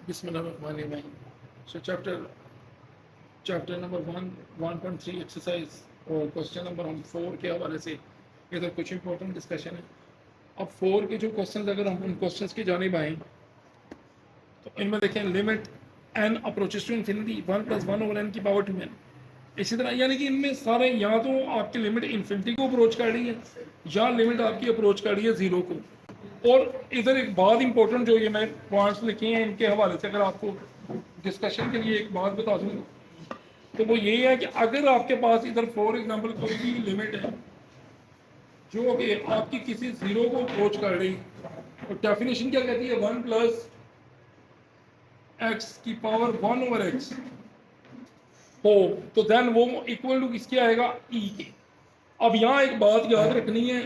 बिस्मिल्लाहिर्रहमानिर्रहीम। सो chapter number 1.3 exercise और question number हम 4 के हवाले से ये तो कुछ इंपॉर्टेंट डिस्कशन है। अब 4 के जो क्वेश्चंस अगर हम उन क्वेश्चंस की जानिब आएँ तो इनमें देखें limit n approaches to infinity 1 + 1 over n की पावर 2 एन। इसी तरह यानी कि इनमें सारे या तो आपकी लिमिट इन्फिनिटी को अप्रोच कर रही है या लिमिट आपकी अप्रोच कर रही है जीरो को। और इधर एक बात इंपॉर्टेंट जो ये मैं पॉइंट्स लिखे हैं इनके हवाले से अगर आपको डिस्कशन के लिए एक बात बता दूँ तो वो यही है कि अगर आपके पास इधर फॉर एग्जांपल कोई भी लिमिट है जो कि आपकी किसी जीरो को अप्रोच कर रही और डेफिनेशन क्या कहती है 1 + x की पावर 1 ओवर x हो तो देन वो इक्वल टू किसके आएगा e के। अब यहाँ एक बात याद रखनी है,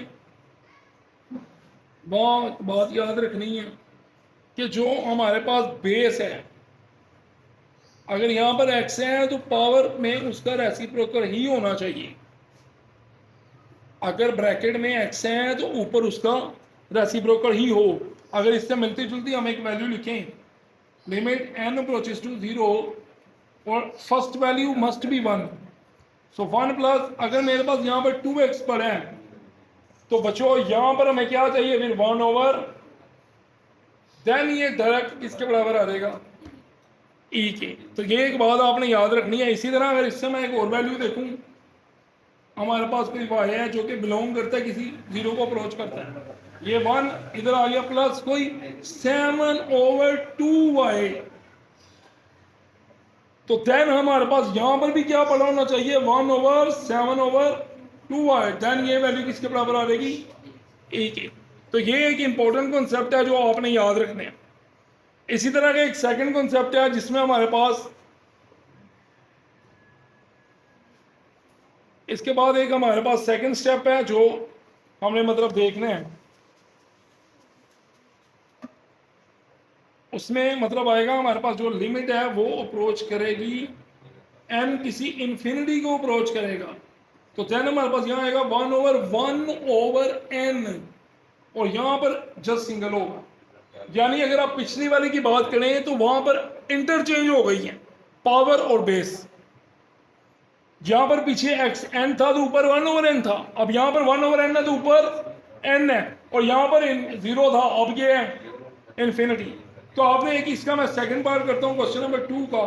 बात याद रखनी है कि जो हमारे पास बेस है अगर यहाँ पर x है तो पावर में उसका रेसिप्रोकल ही होना चाहिए। अगर ब्रैकेट में x है तो ऊपर उसका रेसिप्रोकल ही हो। अगर इससे मिलती जुलती हम एक वैल्यू लिखें लिमिट n अप्रोचेस टू 0 और first value must be 1। So 1 plus अगर मेरे पास यहाँ पर 2x पर है तो बच्चों यहाँ पर हमें क्या चाहिए फिर 1 ओवर देन ये डायरेक्ट किसके बराबर आ जाएगा e के। तो ये एक बात आपने याद रखनी है। इसी तरह अगर इससे मैं एक और वैल्यू देखूं हमारे पास कोई y है जो कि बिलोंग करता है किसी जीरो को अप्रोच करता है, ये 1 इधर आ गया प्लस कोई 7/2y तो देन हमारे पास यहां पर भी क्या पड़ा होना चाहिए 1/7/2y देन ये वैल्यू किसके बराबर आ जाएगी a के। तो ये एक इंपॉर्टेंट कॉन्सेप्ट है जो आपने याद रखने हैं। इसी तरह का एक सेकंड कॉन्सेप्ट है जिसमें हमारे पास इसके बाद एक हमारे पास सेकंड स्टेप है जो हमने मतलब देखना है। उसमें मतलब आएगा हमारे पास जो लिमिट है वो अप्रोच करेगी n किसी इंफिनिटी को अप्रोच करेगा तो देन हमारे पास यहाँ आएगा 1/1/n और यहाँ पर जस्ट सिंगल होगा। यानी अगर आप पिछली वाली की बात करें तो वहां पर इंटरचेंज हो गई है पावर और बेस। यहां पर पीछे x n था तो ऊपर 1/n था, अब यहां पर 1/n है तो ऊपर n है और यहां पर 0 था अब ये है इन्फिनिटी। तो आपने एक इसका मैं सेकंड पार्ट करता हूं क्वेश्चन नंबर 2 का,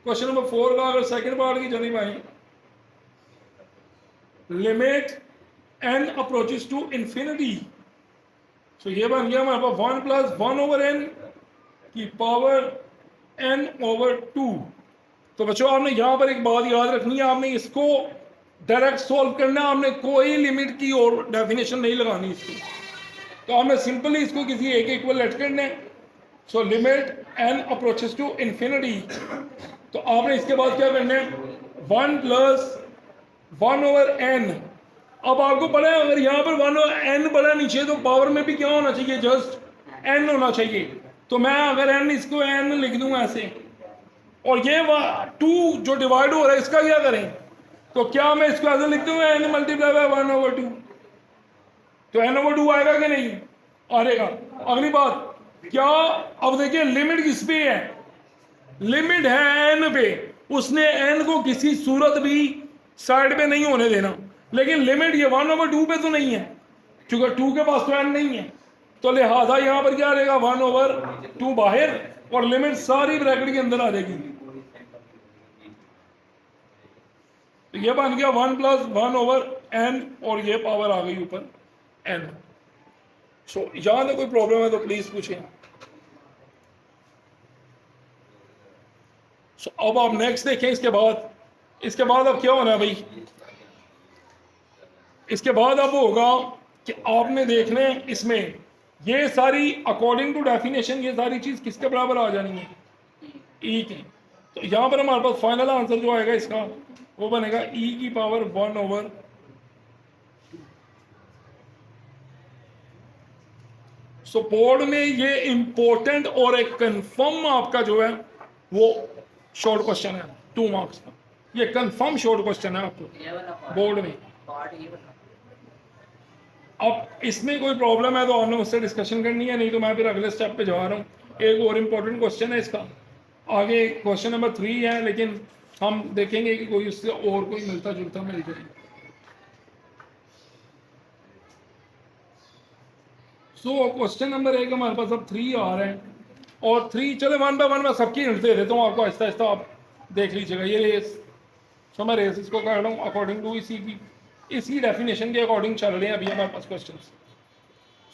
क्वेश्चन नंबर 4 का अगर सेकंड पार्ट की जानी भाई limit n approaches to infinity तो ये बन गया हमारे पास 1 + 1/n की पावर n/2। तो बच्चों आपने यहाँ पर एक बात याद रखनी है, आपने इसको डायरेक्ट सॉल्व करना है, आपने कोई लिमिट की और डेफिनेशन नहीं लगानी इसकी। तो आपने सिंपली इसको किसी एक इक्वल लेट करना है। सो limit n approaches to infinity तो आपने इसके बाद क्या करना है 1 + 1/n। अब आपको पता है अगर यहाँ पर 1/n बड़ा नीचे तो पावर में भी क्या होना चाहिए जस्ट n होना चाहिए। तो मैं अगर n इसको n लिख दूं ऐसे और ये 2 जो डिवाइड हो रहा है इसका क्या करें तो क्या मैं इसको ऐसे लिख दूं n × 1/2 तो n/2 आएगा कि नहीं आएगा। अगली बात क्या अब देखिए लिमिट किस पे है, लिमिट है n पे, उसने n को किसी सूरत भी साइड पे नहीं होने देना, लेकिन लिमिट ये 1/2 पे तो नहीं है क्योंकि 2 के पास तो n नहीं है तो लिहाजा यहां पर क्या रहेगा 1/2 बाहर और लिमिट सारी ब्रैकेट के अंदर आ जाएगी। तो ये बन गया 1 + 1/n और ये पावर आ गई ऊपर n। सो यहां से कोई प्रॉब्लम है तो प्लीज पूछें। सो अब आप नेक्स्ट देखें इसके बाद अब क्या होना है भाई, इसके बाद अब होगा कि आपने देखने इसमें ये सारी अकॉर्डिंग टू डेफिनेशन ये सारी चीज किसके बराबर आ जानी है e की। तो यहां पर हमारे पास फाइनल आंसर जो आएगा इसका वो बनेगा e की पावर 1/। सो बोर्ड में ये इंपॉर्टेंट और एक कंफर्म आपका जो है वो शॉर्ट क्वेश्चन है 2 मार्क्स का, ये कंफर्म शॉर्ट क्वेश्चन है आपको बोर्ड में। अब इसमें कोई प्रॉब्लम है तो आपने मुझसे डिस्कशन करनी है, नहीं तो मैं फिर अगले स्टेप पे जा रहा हूँ। एक और इम्पोर्टेंट क्वेश्चन है इसका, आगे क्वेश्चन नंबर 3 है, लेकिन हम देखेंगे कि कोई उससे और कोई मिलता जुलता मिल जाए। सो क्वेश्चन नंबर 1 हमारे पास अब 3 आ रहे हैं, और 3 चले 1 बाय 1 मैं सबकी हिंट दे देता हूँ आपको, आहिस्ता आहिस्ता आप देख लीजिएगा। ये रेस, सो मैं रेस इसको कर रहा हूँ अकॉर्डिंग टू इसी डेफिनेशन के अकॉर्डिंग चल रहे हैं अभी हमारे पास क्वेश्चन।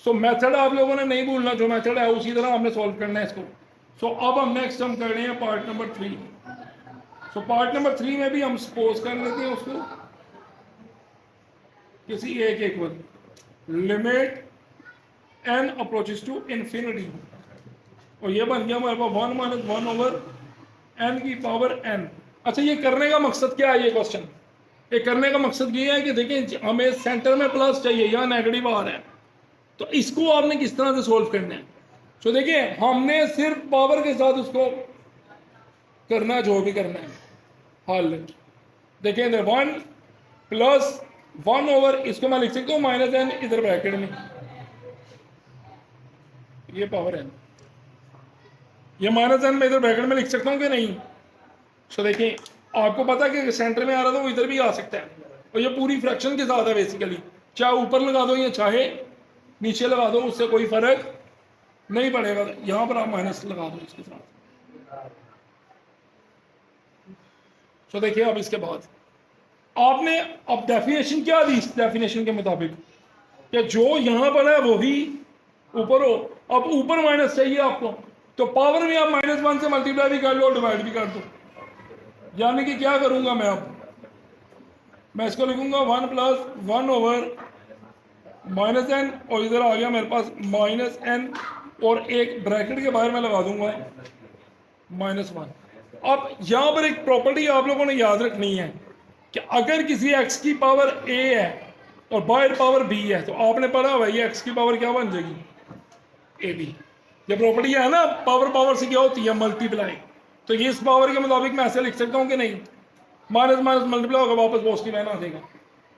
सो मेथड आप लोगों ने नहीं भूलना, जो मेथड है उसी तरह हमने सॉल्व करना है इसको। सो अब हम नेक्स्ट हम कर रहे हैं part number 3। So part number 3 में भी हम सपोज कर लेते हैं उसको किसी एक equal limit n approaches to infinity, और ये बन गया हमारे पास 1 माइनस 1 ओवर n की पावर n। अच्छा, ये करने का मकसद क्या है? ये क्वेश्चन ये करने का मकसद ये है कि देखिए हमें सेंटर में प्लस चाहिए, यहाँ नेगेटिव आ रहा है, तो इसको आपने किस तरह से सोल्व करना है। तो देखिए हमने सिर्फ पावर के साथ उसको करना है, जो भी करना है हल। देखिए इधर 1 प्लस 1 ओवर, इसको मैं लिख सकता हूँ माइनस n इधर ब्रैकेट में, ये पावर n, ये माइनस n में इधर ब्रैकेट में लिख सकता हूँ कि नहीं। तो देखिए आपको पता है कि सेंटर में आ रहा था, वो इधर भी आ सकता है, और ये पूरी फ्रैक्शन के साथ है बेसिकली, चाहे ऊपर लगा दो या चाहे नीचे लगा दो, उससे कोई फर्क नहीं पड़ेगा। यहां पर आप माइनस लगा दो इसके साथ। तो देखिए अब इसके बाद आपने अब डेफिनेशन क्या दी, इस डेफिनेशन के मुताबिक कि जो यहां पर है वो ही ऊपर हो। अब ऊपर माइनस चाहिए आपको, तो पावर में आप -1 से मल्टीप्लाई भी कर लो, डिवाइड भी कर दो। यानी कि क्या करूंगा मैं, अब मैं इसको लिखूंगा 1 प्लस 1 ओवर माइनस n, और इधर आ गया मेरे पास माइनस n, और एक ब्रैकेट के बाहर मैं लगा दूंगा -1। अब यहां पर एक प्रॉपर्टी आप लोगों ने याद रखनी है कि अगर किसी x की पावर a है और बाहर पावर b है, तो आपने पढ़ा भाई ये x की पावर क्या बन जाएगी, ab। ये प्रॉपर्टी है ना, पावर पावर से क्या होती है, मल्टीप्लाई। तो ये इस पावर के मुताबिक मैं ऐसे लिख सकता हूँ कि नहीं, माइनस माइनस मल्टीप्लाई होगा, वापस पॉजिटिव आ जाएगा।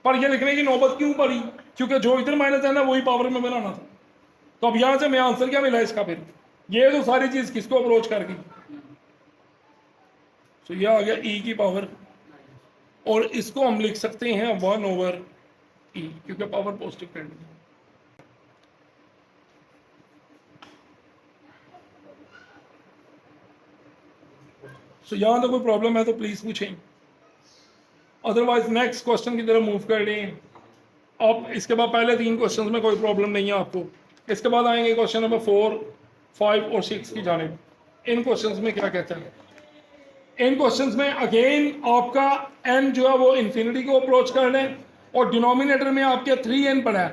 पर ये लिखने की नौबत क्यों पड़ी, क्योंकि जो इधर माइनस है ना वही पावर में बनाना था। तो अब यहां से मैं आंसर क्या मिला इसका, फिर ये तो सारी चीज किसको अप्रोच कर गई। तो ये आ गया e की पावर, और इसको हम लिख सकते हैं 1 ओवर e, क्योंकि पावर पॉजिटिव करनी है। तो यहां तो कोई प्रॉब्लम है तो प्लीज पूछें, अदरवाइज नेक्स्ट क्वेश्चन की तरफ मूव कर रहे हैं। अब इसके बाद पहले 3 क्वेश्चन में कोई प्रॉब्लम नहीं है आपको, इसके बाद आएंगे क्वेश्चन नंबर 4, 5 और 6 की जानिब। इन क्वेश्चंस में क्या कहते हैं, इन क्वेश्चंस में अगेन आपका n जो है वो इन्फिनिटी को अप्रोच कर रहे हैं, और डिनोमिनेटर में आपके 3n पड़ा है।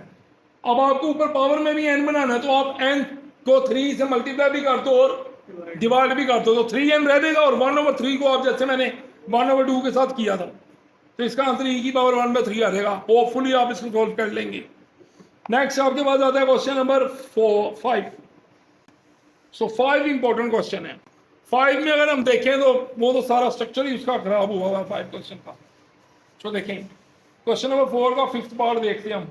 अब आपको ऊपर पावर में भी n बनाना है, तो आप n को 3 से मल्टीप्लाई भी कर दो और डिवाइड भी कर दो, तो 3n रह देगा, और 1 ओवर 3 को आप जैसे मैंने 1 ओवर 2 के साथ किया था, तो इसका आंसर e की पावर 1/3 आ जाएगा। होपफुली आप इसको सॉल्व कर लेंगे। नेक्स्ट आपके पास आता है क्वेश्चन नंबर 5। सो 5 इंपॉर्टेंट क्वेश्चन है। 5 में अगर हम देखें तो वो तो सारा स्ट्रक्चर ही उसका खराब हुआ हुआ है 5 क्वेश्चन का। तो देखें क्वेश्चन नंबर 4 का 5th पार्ट देखते हैं हम।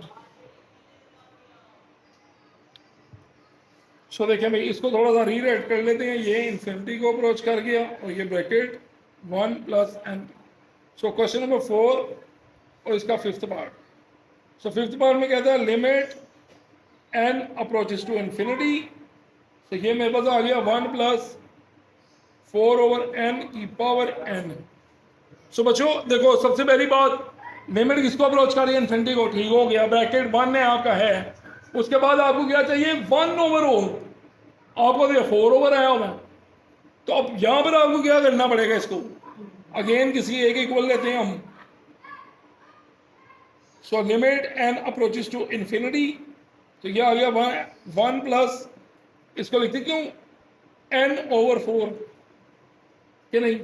सो देखें भाई, इसको थोड़ा सा रीराइट कर लेते हैं। ये इन्फिनिटी को अप्रोच कर गया, और ये bracket 1 plus n। So question number 4 और इसका 5th पार्ट। सो 5th पार्ट में कहता है limit n approaches to infinity. तो ये मेरे पास आ गया 1 प्लस 4 ओवर n की पावर n। सो बच्चों देखो, सबसे पहली बात, लिमिट किसको अप्रोच कर रही है, इन्फिनिटी को। ठीक हो गया, ब्रैकेट 1 है आपका है। उसके बाद आपको क्या चाहिए, 1 ओवर हो, आपको तो 4 ओवर आया होगा। तो अब यहां पर आपको क्या करना पड़ेगा, इसको अगेन किसी एक इक्वल लेते हैं हम। So limit n approaches to infinity, तो ये आ गया 1 प्लस, इसको लिखते क्यों, n ओवर 4 कि नहीं,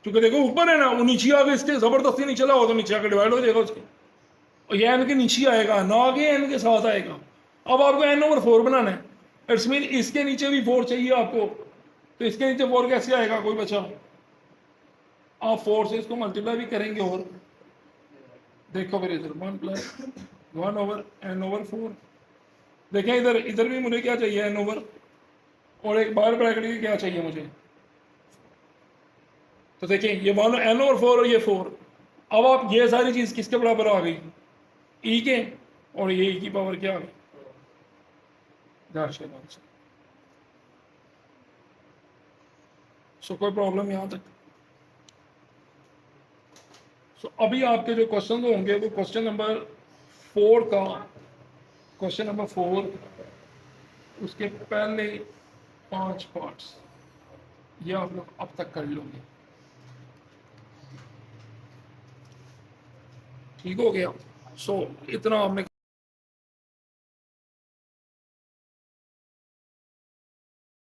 क्योंकि देखो ऊपर है ना, वो नीचे आगे इसके जबरदस्ती नीचे लाओ तो नीचे आके डिवाइड हो जाएगा उसके, और ये n के नीचे आएगा ना, आगे n के साथ आएगा। अब आपको n ओवर 4 बनाना है, इट्स मीन इसके नीचे भी 4 चाहिए आपको। तो इसके नीचे 4 कैसे आएगा, कोई बचा, आप 4 से इसको मल्टीप्लाई भी करेंगे, और देखो फिर इधर 1 प्लस 1 ओवर n ओवर 4। देखें इधर भी मुझे क्या चाहिए, n ओवर, और एक बाहर ब्रैकेट की क्या चाहिए मुझे। तो देखिए ये मान लो n ओवर 4 और ये 4। अब आप ये सारी चीज़ किसके बराबर आ गई, e के, और ये e की पावर क्या आ गई, गार्शियन आंसर। सो कोई प्रॉब्लम यहाँ तक। सो अभी आपके जो क्वेश्चन होंगे वो क्वेश्चन नंबर 4 का, क्वेश्चन नंबर 4 उसके पहले 5 पार्ट्स ये आप लोग अब तक कर लोगे। ठीक हो गया। सो इतना आपने